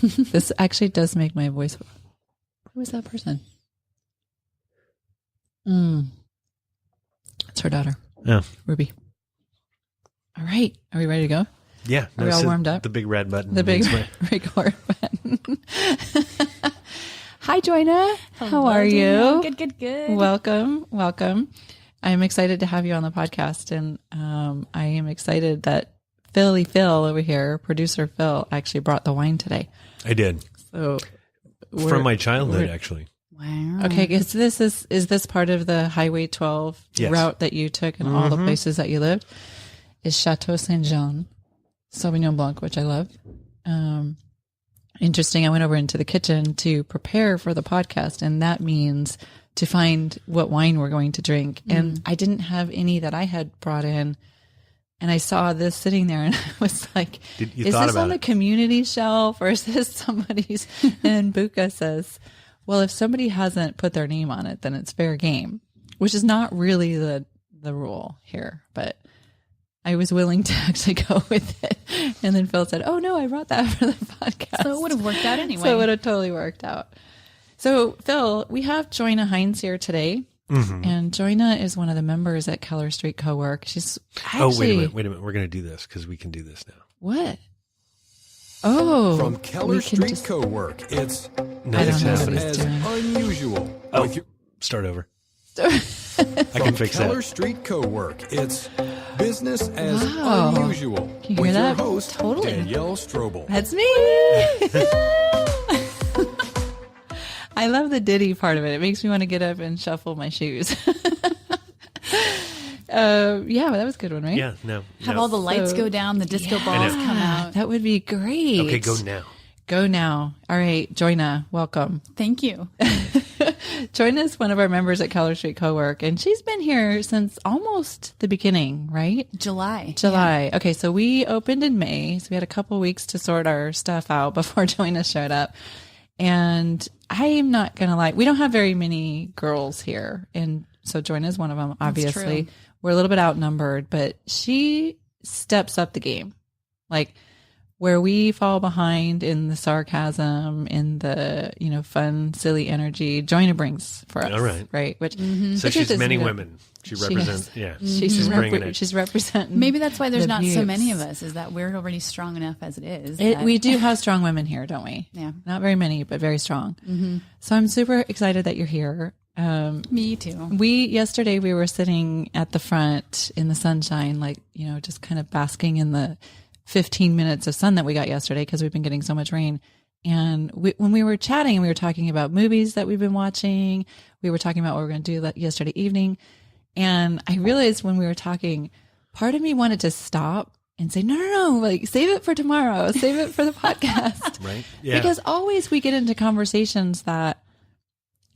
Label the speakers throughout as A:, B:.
A: This actually does make my voice. Who was that person? It's her daughter.
B: Yeah.
A: Ruby. All right. Are we ready to go?
B: Yeah.
A: Are we all warmed up?
B: The big red button.
A: The big record button. Hi, Joyna. How are you?
C: Good.
A: Welcome. I'm excited to have you on the podcast. And I am excited that Phil over here, producer Phil, actually brought the wine today.
B: I did.
A: So
B: from my childhood, actually.
C: Wow.
A: Okay, is this part of the Highway 12 route that you took and all the places that you lived? Is Chateau Saint Jean Sauvignon Blanc, which I love. Interesting. I went over into the kitchen to prepare for the podcast, and that means to find what wine we're going to drink. And I didn't have any that I had brought in. And I saw this sitting there and I was like, is this on the community shelf or is this somebody's? And Buka says, well, if somebody hasn't put their name on it, then it's fair game, which is not really the rule here, but I was willing to actually go with it. And then Phil said, oh no, I brought that for the podcast.
C: So it would have worked out anyway.
A: So it would have totally worked out. So Phil, we have Joyna Heinz here today. And Joyna is one of the members at Keller Street Co-work. She's actually...
B: wait a minute. We're going to do this because we can do this now.
A: What? Oh.
D: From Keller Street Co-work, it's
B: Nothing's happening.
D: as unusual.
B: Oh, start over. I can fix
D: Keller
B: that.
D: Street Co-work, it's business as
A: Wow.
D: unusual.
A: Can you hear
D: with
A: that?
D: your host,
A: Totally.
D: Danielle Stroble.
A: That's me. I love the ditty part of it. It makes me want to get up and shuffle my shoes. Yeah, that was a good one, right?
B: Yeah, no.
C: Have all the lights go down, the disco balls come out.
A: That would be great.
B: Okay, go now.
A: Go now. All right, Joyna, welcome.
C: Thank you.
A: Joyna is one of our members at Keller Street Co-work, and she's been here since almost the beginning, right?
C: July.
A: Yeah. Okay, so we opened in May, so we had a couple weeks to sort our stuff out before Joyna showed up. And I'm not going to lie, we don't have very many girls here. And so Joyna is one of them, obviously.
C: True.
A: We're a little bit outnumbered, but she steps up the game. Like where we fall behind in the sarcasm, in the, fun, silly energy, Joyna brings for us.
B: All right.
A: Right. Which,
B: So she's many women. She represents,
A: She's
B: bringing it.
A: She's representing.
C: Maybe that's why there's
A: the
C: not so
A: views.
C: many of us, is that we're already strong enough as it is.
A: We do have strong women here, don't we?
C: Yeah.
A: Not very many, but very strong. So I'm super excited that you're here.
C: Me too.
A: Yesterday we were sitting at the front in the sunshine, like, just kind of basking in the 15 minutes of sun that we got yesterday because we've been getting so much rain. And when we were chatting, we were talking about movies that we've been watching. We were talking about what we were going to do yesterday evening. And I realized when we were talking, part of me wanted to stop and say, no, like save it for tomorrow, save it for the podcast.
B: Right. Yeah.
A: Because always we get into conversations that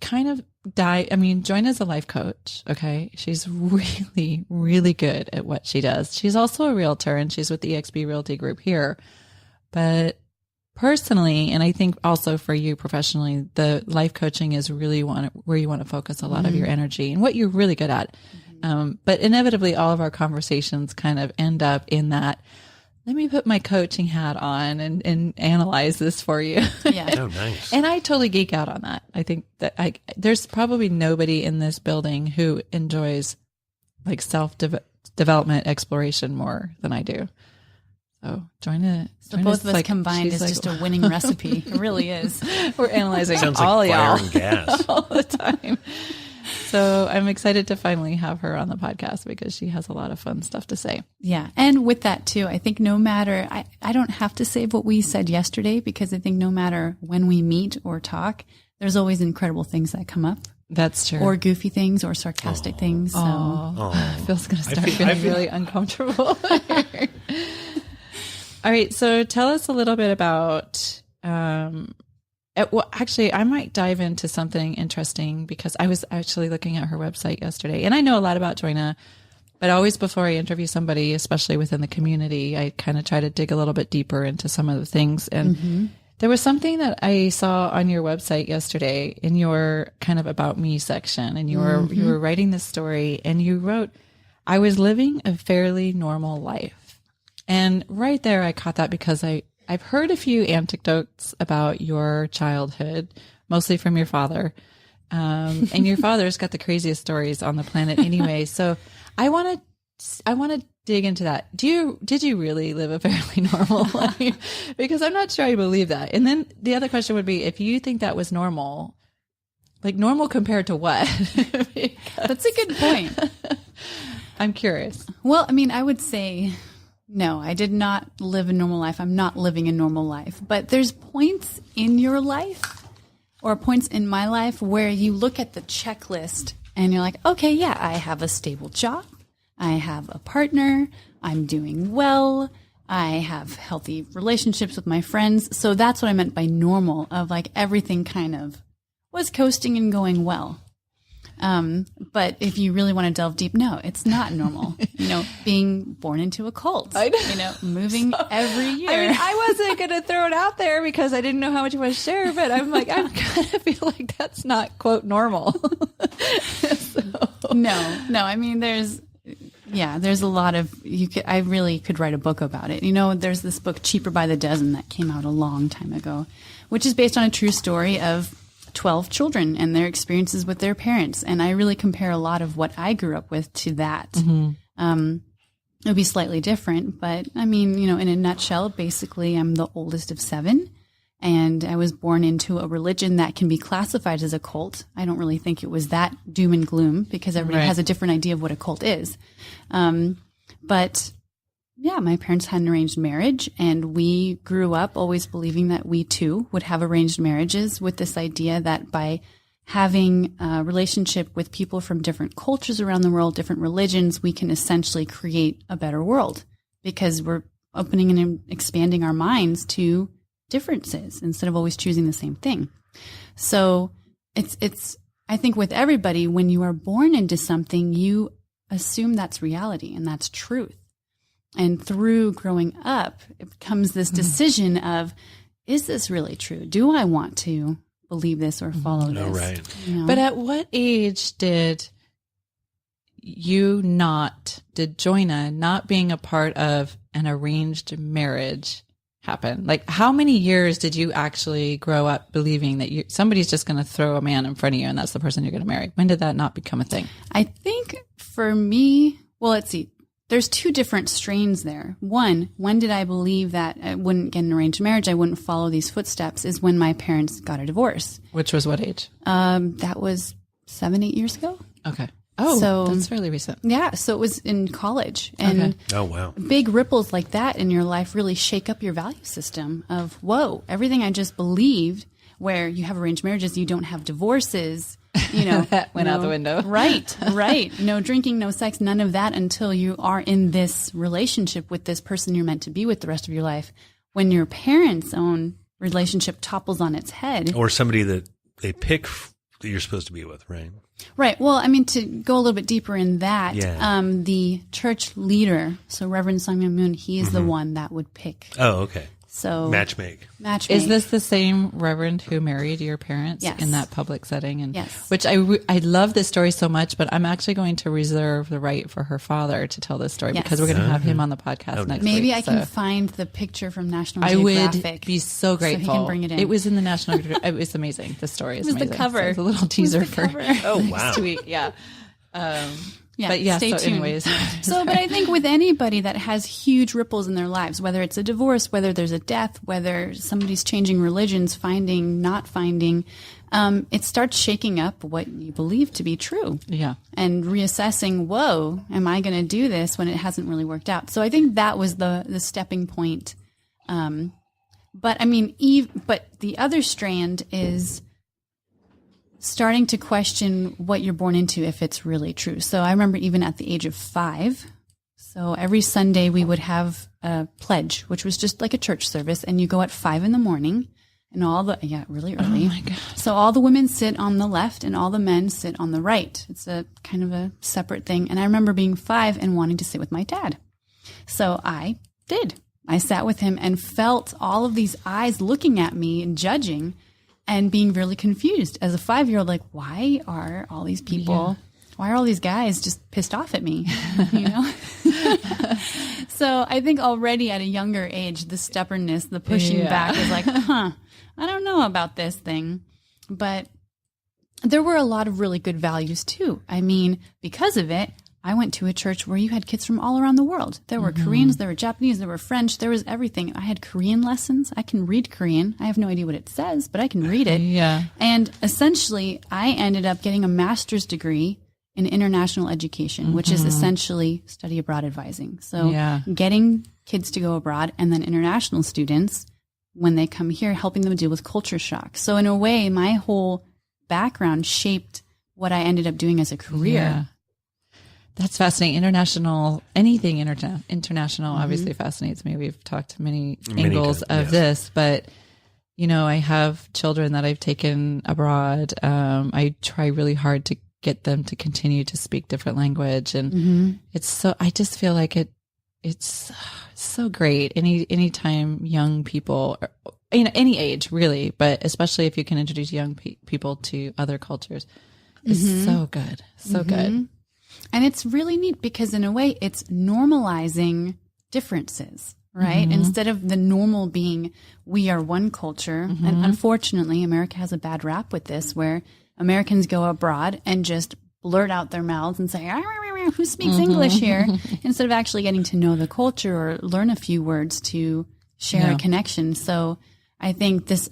A: kind of die. I mean, Joyna's a life coach. Okay. She's really, really good at what she does. She's also a realtor and she's with the EXP Realty Group here. But personally, and I think also for you professionally, the life coaching is really where you want to focus a lot of your energy and what you're really good at. But inevitably, all of our conversations kind of end up in that, let me put my coaching hat on and analyze this for you.
C: Yeah.
B: Oh, nice.
A: And I totally geek out on that. I think that there's probably nobody in this building who enjoys like self-development exploration more than I do. So Joyna.
C: So both of us combined is just a winning recipe. It really is.
A: We're analyzing
B: Sounds
A: all
B: like
A: y'all
B: fire and gas.
A: all the time. So I'm excited to finally have her on the podcast because she has a lot of fun stuff to say.
C: Yeah. And with that too, I think no matter, I don't have to say what we said yesterday because I think no matter when we meet or talk, there's always incredible things that come up.
A: That's true.
C: Or goofy things or sarcastic things. So.
A: Phil's going to start feeling really uncomfortable. All right. So tell us a little bit about, actually, I might dive into something interesting because I was actually looking at her website yesterday and I know a lot about Joyna, but always before I interview somebody, especially within the community, I kind of try to dig a little bit deeper into some of the things. And there was something that I saw on your website yesterday in your kind of about me section. And you were writing this story and you wrote, I was living a fairly normal life. And right there, I caught that because I I've heard a few anecdotes about your childhood, mostly from your father. And your father's got the craziest stories on the planet anyway. So I want to dig into that. Did you really live a fairly normal life? Because I'm not sure I believe that. And then the other question would be, if you think that was normal, like normal compared to what?
C: That's a good point.
A: I'm curious.
C: Well, I mean, I would say, no, I did not live a normal life. I'm not living a normal life. But there's points in your life or points in my life where you look at the checklist and you're like, okay, yeah, I have a stable job. I have a partner. I'm doing well. I have healthy relationships with my friends. So that's what I meant by normal, of like everything kind of was coasting and going well. But if you really want to delve deep, no, it's not normal. Being born into a cult, moving every year.
A: I mean, I wasn't going to throw it out there because I didn't know how much you want to share, but I'm like, I kind of feel like that's not quote normal.
C: No, I mean, there's a lot of, I really could write a book about it. There's this book, Cheaper by the Dozen, that came out a long time ago, which is based on a true story of 12 children and their experiences with their parents. And I really compare a lot of what I grew up with to that. Mm-hmm. It would be slightly different, but I mean, in a nutshell, basically I'm the oldest of 7 and I was born into a religion that can be classified as a cult. I don't really think it was that doom and gloom because everybody has a different idea of what a cult is. But yeah, my parents had an arranged marriage and we grew up always believing that we too would have arranged marriages, with this idea that by having a relationship with people from different cultures around the world, different religions, we can essentially create a better world because we're opening and expanding our minds to differences instead of always choosing the same thing. So it's I think with everybody, when you are born into something, you assume that's reality and that's truth. And through growing up, it becomes this decision of, is this really true? Do I want to believe this or follow this?
B: Oh, right.
A: But at what age did Joyna not being a part of an arranged marriage happen? Like, how many years did you actually grow up believing that somebody's just going to throw a man in front of you and that's the person you're going to marry? When did that not become a thing?
C: I think for me, well, let's see. There's 2 different strains there. One, when did I believe that I wouldn't get an arranged marriage, I wouldn't follow these footsteps, is when my parents got a divorce.
A: Which was what age?
C: That was 7-8 years ago.
A: Okay. Oh, so that's fairly recent.
C: Yeah. So it was in college. And
B: oh, wow.
C: Big ripples like that in your life really shake up your value system of, whoa, everything I just believed, where you have arranged marriages, you don't have divorces,
A: that went out the window.
C: Right. No drinking, no sex, none of that until you are in this relationship with this person you're meant to be with the rest of your life. When your parents' own relationship topples on its head.
B: Or somebody that they pick that you're supposed to be with, right?
C: Right. Well, I mean, to go a little bit deeper in that, the church leader, so Reverend Sung Myung Moon, he is the one that would pick.
B: Oh, okay.
C: So
B: matchmake.
A: Is this the same reverend who married your parents in that public setting? And
C: yes.
A: Which I love this story so much, but I'm actually going to reserve the right for her father to tell this story because we're going to have him on the podcast next week.
C: Maybe I can find the picture from National
A: I
C: Geographic.
A: would be so grateful.
C: So he can bring it in.
A: It was in the National Geographic. It was amazing. The story is amazing.
C: The cover.
A: So it's a little teaser for
B: next
A: week. Yeah.
C: But
A: stay tuned.
C: Anyways. But I think with anybody that has huge ripples in their lives, whether it's a divorce, whether there's a death, whether somebody's changing religions, not finding, it starts shaking up what you believe to be true.
A: Yeah.
C: And reassessing, whoa, am I going to do this when it hasn't really worked out? So I think that was the stepping point. But I mean, but the other strand is starting to question what you're born into, if it's really true. So I remember even at the age of 5, so every Sunday we would have a pledge, which was just like a church service, and you go at 5 a.m, and really early.
A: Oh my God.
C: So all the women sit on the left and all the men sit on the right. It's a kind of a separate thing. And I remember being 5 and wanting to sit with my dad. So I did. I sat with him and felt all of these eyes looking at me and judging, and being really confused as a 5-year-old, like, why are all these people, why are all these guys just pissed off at me? So I think already at a younger age, the stubbornness, the pushing back was like, I don't know about this thing. But there were a lot of really good values too. I mean, because of it, I went to a church where you had kids from all around the world. There were Koreans, there were Japanese, there were French, there was everything. I had Korean lessons. I can read Korean. I have no idea what it says, but I can read it.
A: Yeah.
C: And essentially, I ended up getting a master's degree in international education, which is essentially study abroad advising. So getting kids to go abroad and then international students, when they come here, helping them deal with culture shock. So in a way, my whole background shaped what I ended up doing as a career.
A: Yeah. That's fascinating. International, anything international obviously fascinates me. We've talked to many angles of this, but you know, I have children that I've taken abroad. I try really hard to get them to continue to speak different language. And it's so, I just feel like it's so great. Anytime young people, you know, any age really, but especially if you can introduce young people to other cultures, it's so good. So good.
C: And it's really neat because in a way it's normalizing differences, right? Instead of the normal being, we are one culture. And unfortunately, America has a bad rap with this where Americans go abroad and just blurt out their mouths and say, who speaks English here? Instead of actually getting to know the culture or learn a few words to share a connection. So I think this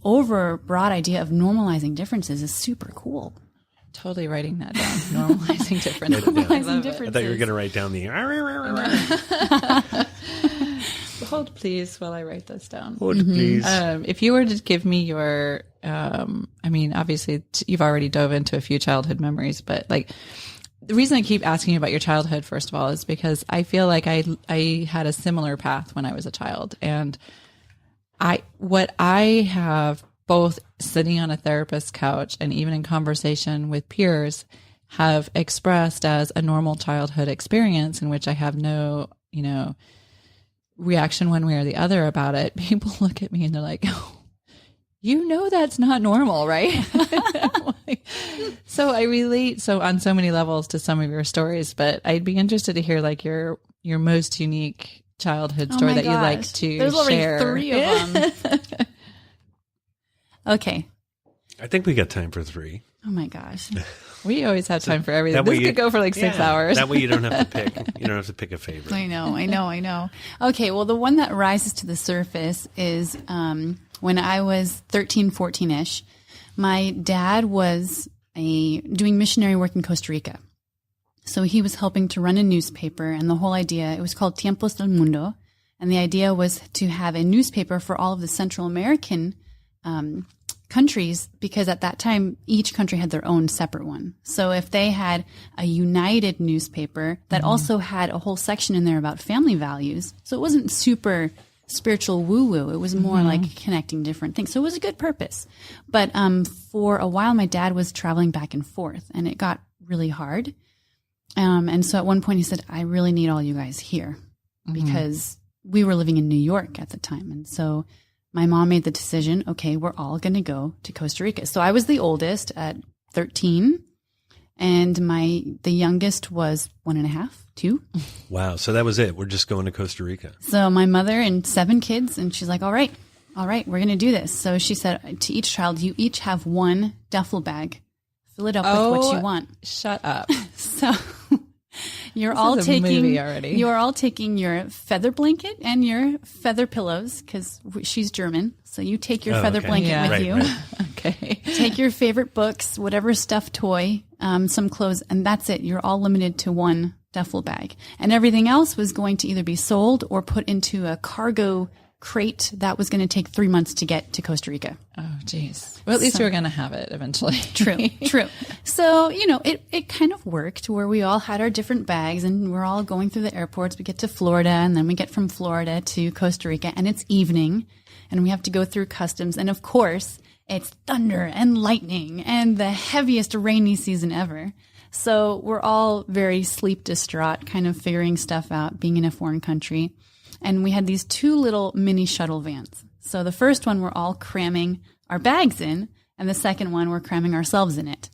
C: over broad idea of normalizing differences is super cool.
A: Totally writing that down. Normalizing differences.
C: Normalizing differences.
B: I thought you were going to write down the.
A: Hold please while I write this down.
B: Hold please.
A: If you were to give me your, I mean, obviously you've already dove into a few childhood memories, but like the reason I keep asking you about your childhood, first of all, is because I feel like I had a similar path when I was a child, and what I have both sitting on a therapist's couch and even in conversation with peers have expressed as a normal childhood experience in which I have no, you know, reaction one way or the other about it. People look at me and they're like, oh, you know, that's not normal, right? So I relate on so many levels to some of your stories, but I'd be interested to hear like your most unique childhood story that you like to
C: There's
A: share.
C: Already 3 of them. Okay.
B: I think we got time for 3.
C: Oh my gosh.
A: We always have time for everything. This could go for like 6 hours.
B: That way you don't have to pick. You don't have to pick a favorite.
C: I know. Okay. Well, the one that rises to the surface is when I was 13, 14-ish, my dad was doing missionary work in Costa Rica. So he was helping to run a newspaper, and the whole idea, it was called Tiempos del Mundo. And the idea was to have a newspaper for all of the Central American countries, because at that time, each country had their own separate one. So if they had a united newspaper that also had a whole section in there about family values, so it wasn't super spiritual woo-woo. It was more like connecting different things. So it was a good purpose. But for a while, my dad was traveling back and forth, and it got really hard. And so at one point he said, I really need all you guys here, because we were living in New York at the time. And so my mom made the decision, okay, we're all going to go to Costa Rica. So I was the oldest at 13, and the youngest was 1.5, 2.
B: Wow. So that was it. We're just going to Costa Rica.
C: So my mother and 7 kids, and she's like, all right, we're going to do this. So she said to each child, you each have 1 duffel bag. Fill it up with what you want.
A: Shut up.
C: So you're all taking your feather blanket and your feather pillows, because she's German. So you take your feather blanket with you. Right.
A: Okay.
C: Take your favorite books, whatever stuffed toy, some clothes, and that's it. You're all limited to 1 duffel bag. And everything else was going to either be sold or put into a cargo crate that was going to take 3 months to get to Costa Rica.
A: Oh, geez. Well, at least we were going to have it eventually.
C: True. So, you know, it kind of worked where we all had our different bags, and we're all going through the airports. We get to Florida, and then we get from Florida to Costa Rica, and it's evening, and we have to go through customs. And of course, it's thunder and lightning and the heaviest rainy season ever. So we're all very sleep distraught, kind of figuring stuff out, being in a foreign country. And we had these 2 little mini shuttle vans. So the first one, we're all cramming our bags in, and the second one, we're cramming ourselves in it.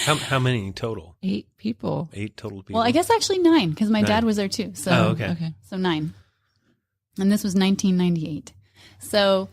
B: How many total?
A: 8 people.
B: 8 total people.
C: Well, I guess actually 9 because my
B: 9.
C: dad was there too. So,
B: Oh, okay.
A: Okay.
C: So 9. And this was 1998. So